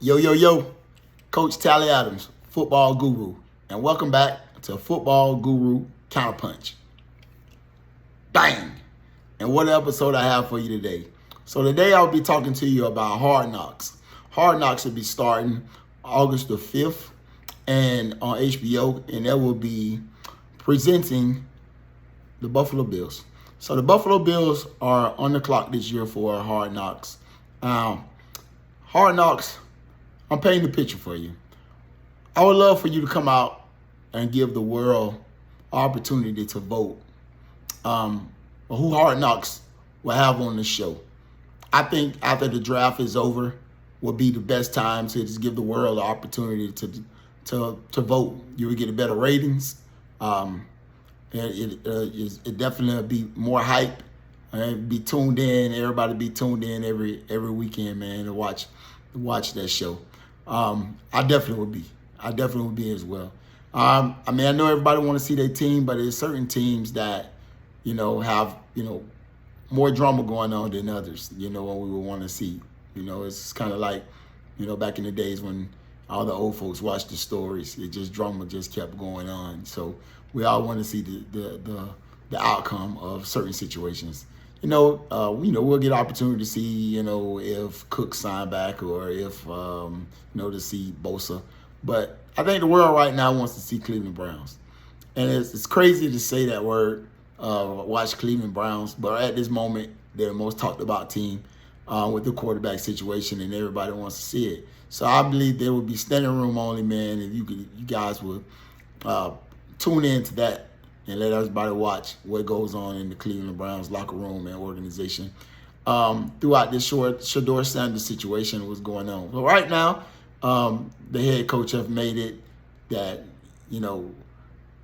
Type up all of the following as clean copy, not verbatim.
Yo, yo, yo, Coach Tally Adams, football guru, and welcome back to Football Guru Counterpunch. Bang! And what episode I have for you today. So today I'll be talking to you about Hard Knocks. Hard Knocks will be starting August the 5th and on HBO, and that will be presenting the Buffalo Bills. So the Buffalo Bills are on the clock this year for Hard Knocks. Hard Knocks, I'm painting the picture for you. I would love for you to come out and give the world opportunity to vote who Hard Knocks will have on the show. I think after the draft is over will be the best time to just give the world the opportunity to vote. You would get a better ratings. It definitely be more hype. Be tuned in. Everybody be tuned in every weekend, man, to watch that show. I definitely would be. I definitely would be as well. I know everybody want to see their team, but there's certain teams that, have, more drama going on than others, what we would want to see. It's kind of like, back in the days when all the old folks watched the stories, drama just kept going on. So we all want to see the outcome of certain situations. We'll get opportunity to see, if Cook signed back or if, to see Bosa. But I think the world right now wants to see Cleveland Browns. And it's crazy to say that word, watch Cleveland Browns, but at this moment, they're the most talked about team with the quarterback situation, and everybody wants to see it. So I believe there will be standing room only, man, if you guys would tune in to that and let everybody watch what goes on in the Cleveland Browns locker room and organization throughout this Shedeur Sanders situation was going on. So right now, the head coach have made it that,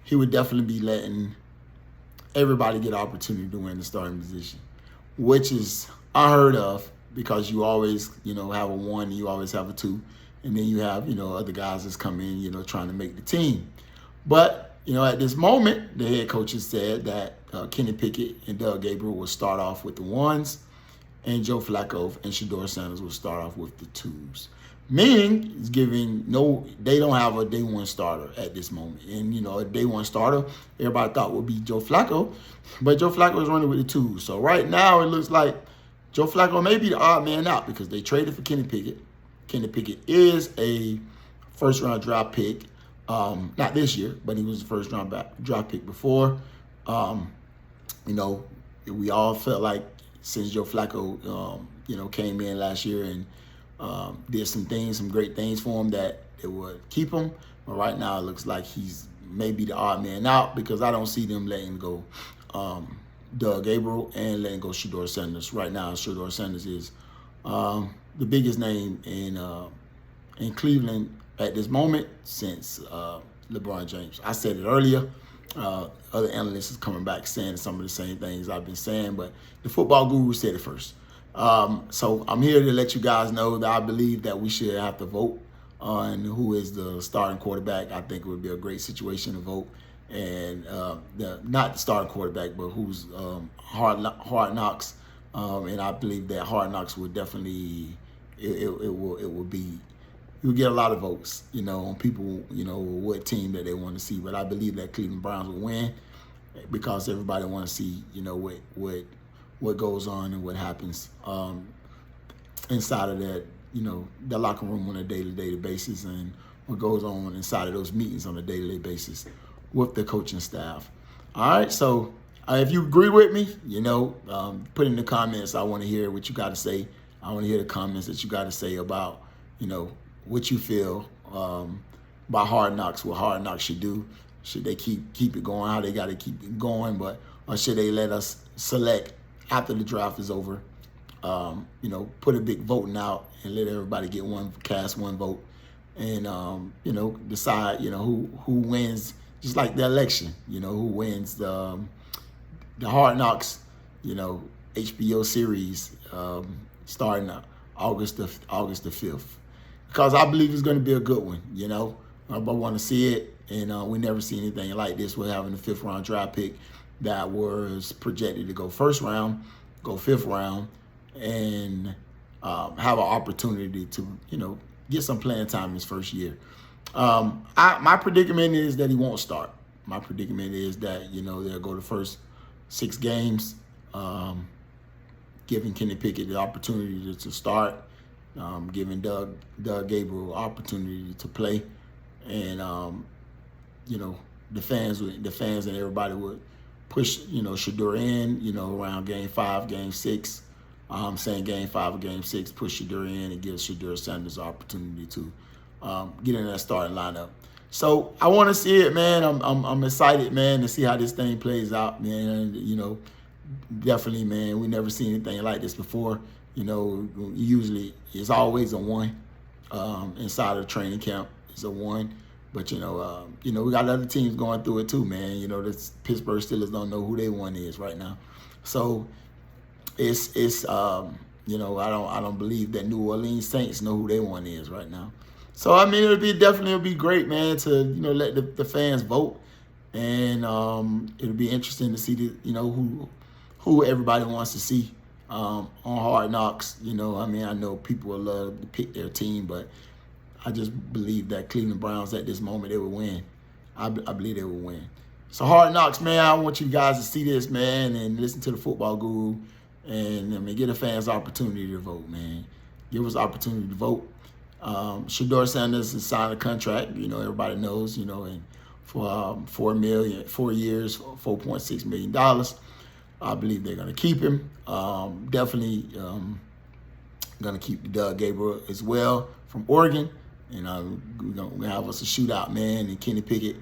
he would definitely be letting everybody get an opportunity to win the starting position, which is unheard of because you always, have a one, you always have a two, and then you have, other guys that's come in, trying to make the team. But at this moment, the head coach has said that Kenny Pickett and Doug Gabriel will start off with the ones, and Joe Flacco and Shedeur Sanders will start off with the twos. Meaning, it's they don't have a day one starter at this moment. And, a day one starter, everybody thought would be Joe Flacco, but Joe Flacco is running with the twos. So right now, it looks like Joe Flacco may be the odd man out because they traded for Kenny Pickett. Kenny Pickett is a first-round draft pick. Not this year, but he was the first round draft pick before. We all felt like since Joe Flacco, came in last year and did some great things for him that it would keep him. But right now it looks like he's maybe the odd man out because I don't see them letting go Doug Gabriel and letting go Shedeur Sanders. Right now, Shedeur Sanders is the biggest name in Cleveland at this moment since LeBron James. I said it earlier. Other analysts are coming back saying some of the same things I've been saying, but the football guru said it first. So I'm here to let you guys know that I believe that we should have to vote on who is the starting quarterback. I think it would be a great situation to vote. And not the starting quarterback, but who's Hard Knocks. And I believe that Hard Knocks would definitely, you'll get a lot of votes, on people, what team that they want to see. But I believe that Cleveland Browns will win because everybody wants to see, what goes on and what happens inside of that, the locker room on a day-to-day basis and what goes on inside of those meetings on a day-to-day basis with the coaching staff. All right, so if you agree with me, put in the comments. I want to hear what you got to say. I want to hear the comments that you got to say about, what you feel about Hard Knocks, what Hard Knocks should do. Should they keep it going, how they got to keep it going, or should they let us select after the draft is over, put a big voting out and let everybody cast one vote and, decide, who wins, just like the election, who wins the Hard Knocks, HBO series starting August the 5th. Because I believe it's going to be a good one, I want to see it, and we never see anything like this. We're having a 5th round draft pick that was projected to go first round, go 5th round, and have an opportunity to, get some playing time his first year. My predicament is that he won't start. My predicament is that, they'll go the first 6 games, giving Kenny Pickett the opportunity to start, giving Doug Gabriel opportunity to play, and the fans and everybody would push Shedeur in around game 5, game 6. Saying game 5 or game 6, push Shedeur in and give Shedeur Sanders an opportunity to get in that starting lineup. So I want to see it, man. I'm excited, man, to see how this thing plays out, man. Definitely, man. We never seen anything like this before. Usually it's always a 1 inside of training camp. It's a 1. But, we got other teams going through it too, man. The Pittsburgh Steelers don't know who their 1 is right now. So it's I don't believe that New Orleans Saints know who their 1 is right now. So, I mean, it'll be great, man, to, let the fans vote. And it'll be interesting to see, who everybody wants to see on Hard Knocks. I know people will love to pick their team, but I just believe that Cleveland Browns at this moment, they will win. I believe they will win. So Hard Knocks, man, I want you guys to see this, man, and listen to the Football Guru, and give the fans opportunity to vote, man. Give us opportunity to vote. Shedeur Sanders has signed a contract, everybody knows, and for 4 years, $4.6 million. I believe they're going to keep him. Definitely going to keep Doug Gabriel as well from Oregon. We're going to have us a shootout, man. And Kenny Pickett,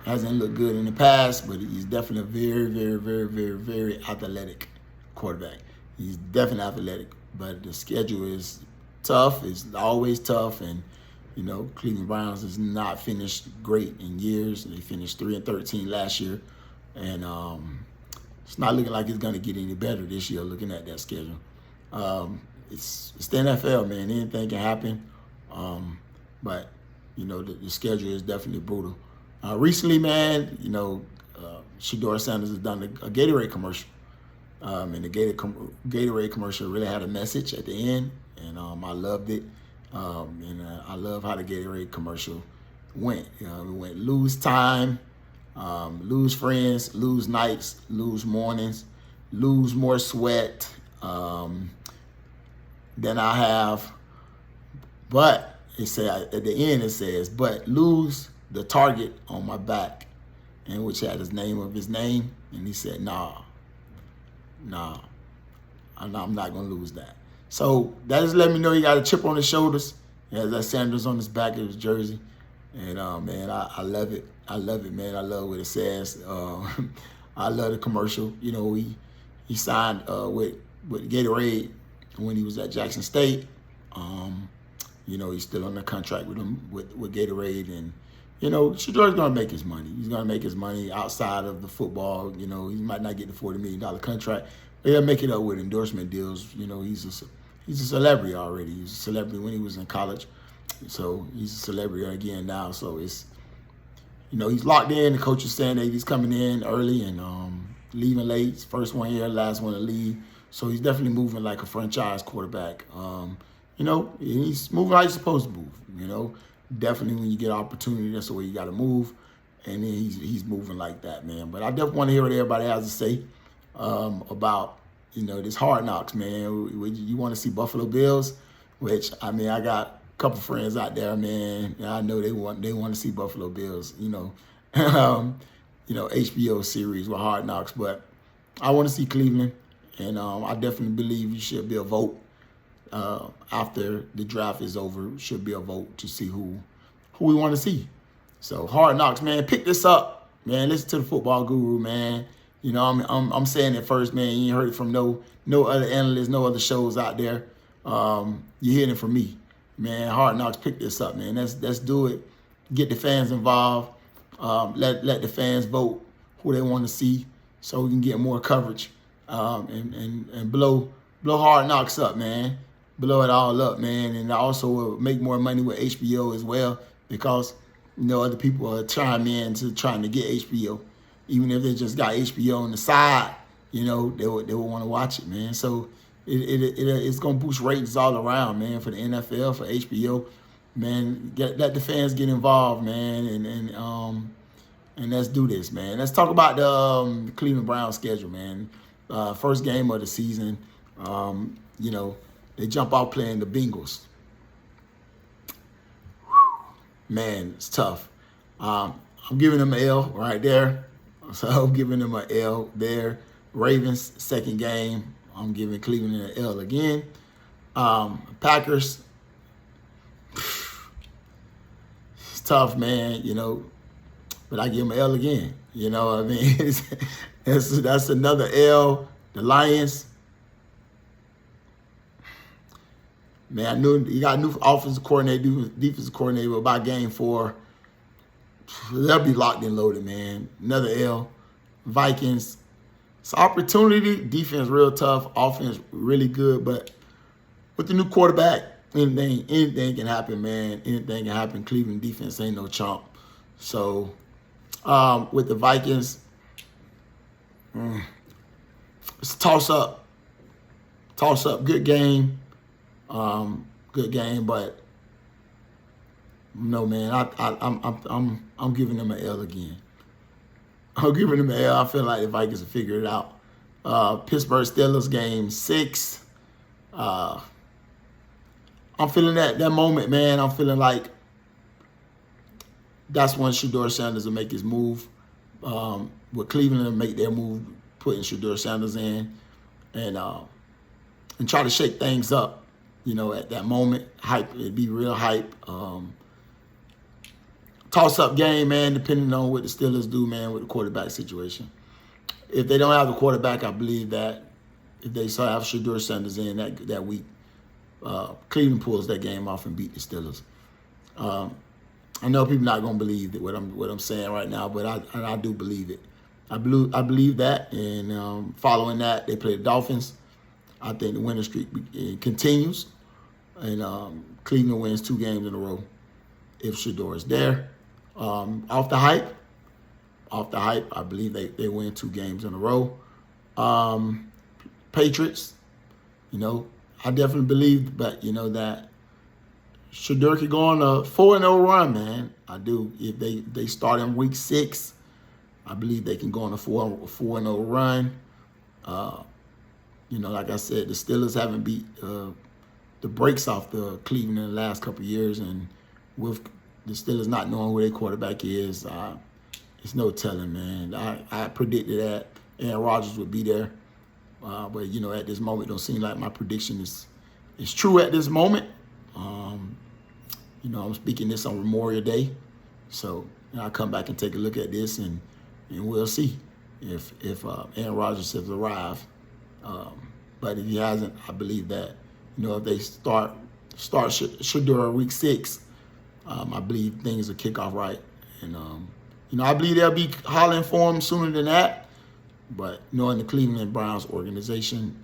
hasn't looked good in the past, but he's definitely a very, very, very, very, very athletic quarterback. He's definitely athletic, but the schedule is tough. It's always tough, and Cleveland Browns has not finished great in years. They finished 3-13 last year, and it's not looking like it's going to get any better this year. Looking at that schedule, it's the NFL, man. Anything can happen, but the schedule is definitely brutal. Recently, man, Shedeur Sanders has done a Gatorade commercial, and the Gatorade commercial really had a message at the end. And I loved it. And I love how the Gatorade commercial went. It went lose time, lose friends, lose nights, lose mornings, lose more sweat than I have. But it said at the end, it says, but lose the target on my back, and which had his name of his name. And he said, nah, I'm not going to lose that. So that just let me know he got a chip on his shoulders. He has that Sanders on his back of his jersey. And, man, I love it. I love it, man. I love what it says. I love the commercial. He signed with Gatorade when he was at Jackson State. He's still on the contract with him with Gatorade. And, Shedeur's going to make his money. He's going to make his money outside of the football. He might not get the $40 million contract. But he'll make it up with endorsement deals. He's a celebrity already. He was a celebrity when he was in college. So he's a celebrity again now. So it's, he's locked in. The coach is saying that he's coming in early and leaving late. First one here, last one to leave. So he's definitely moving like a franchise quarterback. He's moving like he's supposed to move. Definitely when you get opportunity, that's the way you got to move. And then he's moving like that, man. But I definitely want to hear what everybody has to say about this Hard Knocks, man. You want to see Buffalo Bills, which I got a couple friends out there, man. I know they want to see Buffalo Bills, HBO series with Hard Knocks, but I want to see Cleveland, and I definitely believe you should be a vote after the draft is over. Should be a vote to see who we want to see. So Hard Knocks, man, pick this up, man. Listen to the Football Guru, man. I'm saying it first, man. You ain't heard it from no other analysts, no other shows out there. You're hearing it from me, man. Hard Knocks, pick this up, man. Let's do it. Get the fans involved. Let the fans vote who they want to see, so we can get more coverage and blow Hard Knocks up, man. Blow it all up, man. And also make more money with HBO as well, because other people are trying to get HBO. Even if they just got HBO on the side, they would want to watch it, man. So It's gonna boost ratings all around, man, for the NFL, for HBO. Man, let the fans get involved, man, and let's do this, man. Let's talk about the Cleveland Browns schedule, man. First game of the season. You know, they jump out playing the Bengals. Man, it's tough. I'm giving them an L right there. So I'm giving them an L there. Ravens, second game. I'm giving Cleveland an L again. Packers. It's tough, man, you know. But I give them an L again. You know what I mean? That's another L. The Lions. Man, I knew you got a new offensive coordinator, defensive coordinator. But by game 4, they'll be locked and loaded, man. Another L. Vikings. It's opportunity. Defense real tough. Offense really good. But with the new quarterback, anything can happen, man. Anything can happen. Cleveland defense ain't no chump. So with the Vikings, it's a toss up. Toss up. Good game. Good game, but no, man. I'm giving them an L again. I'm giving them an L. I feel like the Vikings will figure it out. Pittsburgh Steelers game 6. I'm feeling that moment, man. I'm feeling like that's when Shedeur Sanders will make his move. With Cleveland will make their move, putting Shedeur Sanders in, and try to shake things up. You know, at that moment, hype. It'd be real hype. Toss-up game, man, depending on what the Steelers do, man, with the quarterback situation. If they don't have the quarterback, I believe that if they still have Shedeur Sanders in that week, Cleveland pulls that game off and beat the Steelers. I know people not gonna believe what I'm saying right now, but I do believe it. I believe that, and following that, they play the Dolphins. I think the winning streak continues, and Cleveland wins 2 games in a row if Shedeur is there. Off the hype, I believe they win 2 games in a row. Patriots, you know, I definitely believe, but you know that Shedeur could go on a 4-0 run, man. I do. If they start in week 6, I believe they can go on a 4-0 run. You know, like I said, the Steelers haven't beat the brakes off the Cleveland in the last couple of years, and with the Steelers not knowing who their quarterback is, it's no telling, man. I predicted that Aaron Rodgers would be there, but you know, at this moment, it don't seem like my prediction is true at this moment. You know, I'm speaking this on Memorial Day, so I'll come back and take a look at this, and we'll see if Aaron Rodgers has arrived. But if he hasn't, I believe that, you know, if they start Shedeur week 6, I believe things will kick off right. And, you know, I believe they'll be hollering for him sooner than that. But knowing the Cleveland Browns organization,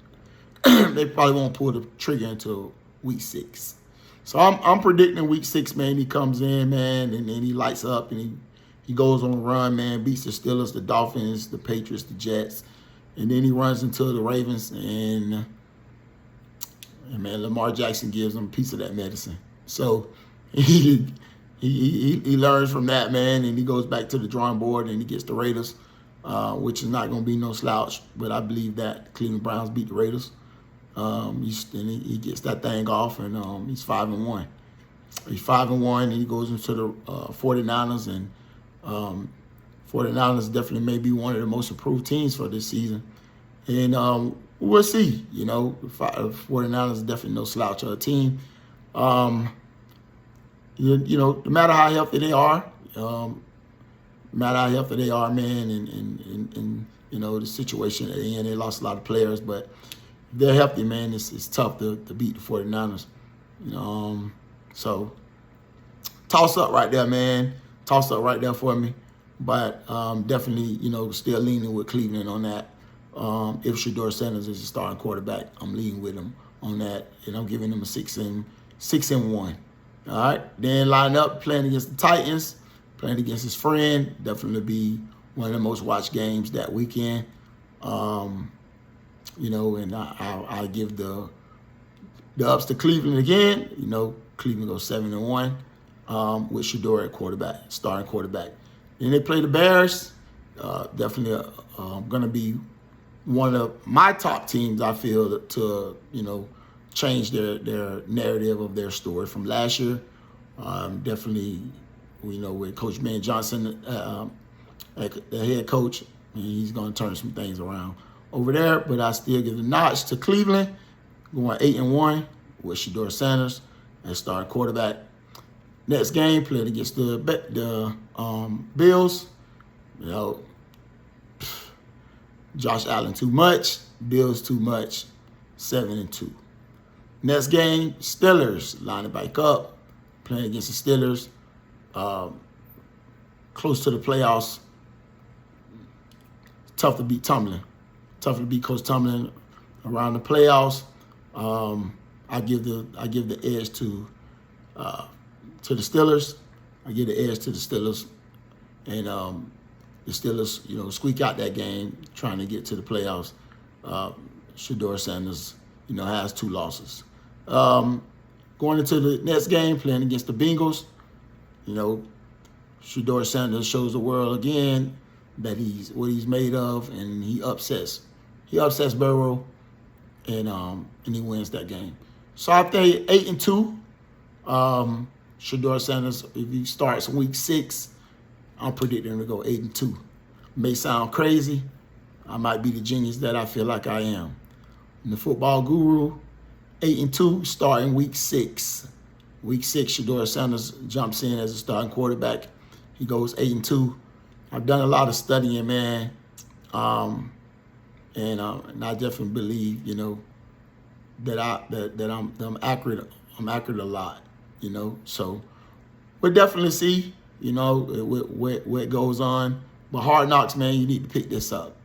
they probably won't pull the trigger until week 6. So I'm predicting week 6, man. He comes in, man, and then he lights up and he goes on a run, man, beats the Steelers, the Dolphins, the Patriots, the Jets. And then he runs into the Ravens, and man, Lamar Jackson gives him a piece of that medicine. So he learns from that, man, and he goes back to the drawing board, and he gets the Raiders, which is not going to be no slouch. But I believe that the Cleveland Browns beat the Raiders. He gets that thing off, and he's 5-1. He's 5-1, and he goes into the 49ers, and 49ers definitely may be one of the most improved teams for this season. And we'll see. You know, 49ers is definitely no slouch of a team. You know, no matter how healthy they are, man, and you know, the situation at the end, they lost a lot of players, but if they're healthy, man, it's tough to beat the 49ers. So toss up right there, man. Toss up right there for me. But definitely, you know, still leaning with Cleveland on that. If Shedeur Sanders is a starting quarterback, I'm leaning with him on that, and I'm giving him a 6-1. All right, then line up playing against the Titans, playing against his friend. Definitely be one of the most watched games that weekend. you know, and I give the ups to Cleveland again. You know, Cleveland goes 7-1 with Shedeur at quarterback, starting quarterback. Then they play the Bears. Definitely going to be one of my top teams, I feel, to, you know, change their narrative of their story from last year. Definitely, you know, with Coach Ben Johnson, the head coach, he's going to turn some things around over there. But I still give the notch to Cleveland, going 8-1 with Shedeur Sanders as starting quarterback. Next game, played against the Bills. You know, Josh Allen too much, Bills too much, 7-2. Next game, Steelers lining back up, playing against the Steelers. Close to the playoffs. Tough to beat Tomlin. Tough to beat Coach Tomlin around the playoffs. I give the edge to the Steelers. I give the edge to the Steelers, and the Steelers, you know, squeak out that game, trying to get to the playoffs. Shedeur Sanders, you know, has 2 losses. Going into the next game, playing against the Bengals, you know, Shedeur Sanders shows the world again that he's what he's made of, and he upsets Burrow, and he wins that game. So I think 8-2. Shedeur Sanders, if he starts week 6, I'm predicting him to go 8-2. May sound crazy. I might be the genius that I feel like I am. And the football guru, 8-2, starting week 6. Week 6, Shedeur Sanders jumps in as a starting quarterback. He goes 8-2. I've done a lot of studying, man, and I definitely believe, you know, that I'm accurate. I'm accurate a lot, you know. So we'll definitely see, you know, what it goes on. But Hard Knocks, man, you need to pick this up.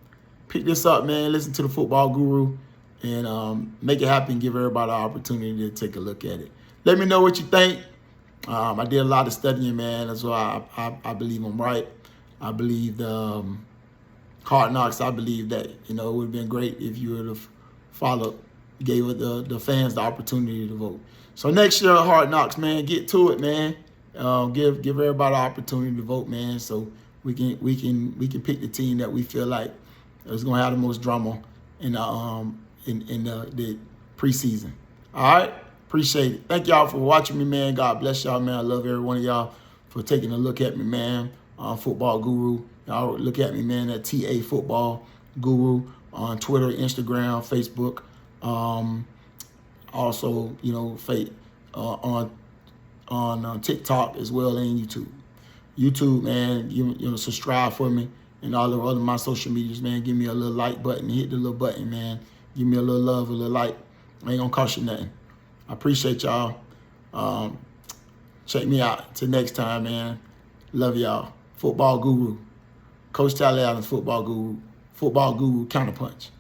Pick this up, man. Listen to the football guru, and make it happen. Give everybody an opportunity to take a look at it. Let me know what you think. I did a lot of studying, man. That's why I believe I'm right. I believe the Hard Knocks. I believe that, you know, it would have been great if you would have followed, gave the fans the opportunity to vote. So next year, Hard Knocks, man, get to it, man. Give everybody an opportunity to vote, man. So we can pick the team that we feel like is going to have the most drama in the preseason. All right, appreciate it. Thank y'all for watching me, man. God bless y'all, man. I love every one of y'all for taking a look at me, man. Football Guru. Y'all look at me, man, at TA Football Guru on Twitter, Instagram, Facebook. Also, you know, on TikTok as well, and YouTube. YouTube, man, you know, subscribe for me, and all the other my social medias, man. Give me a little like button, hit the little button, man. Give me a little love, a little like. Ain't gonna cost you nothing. I appreciate y'all. Check me out. Till next time, man. Love y'all. Football Guru. Coach Tally Adams, Football Guru. Football Guru Counterpunch.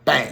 Bang.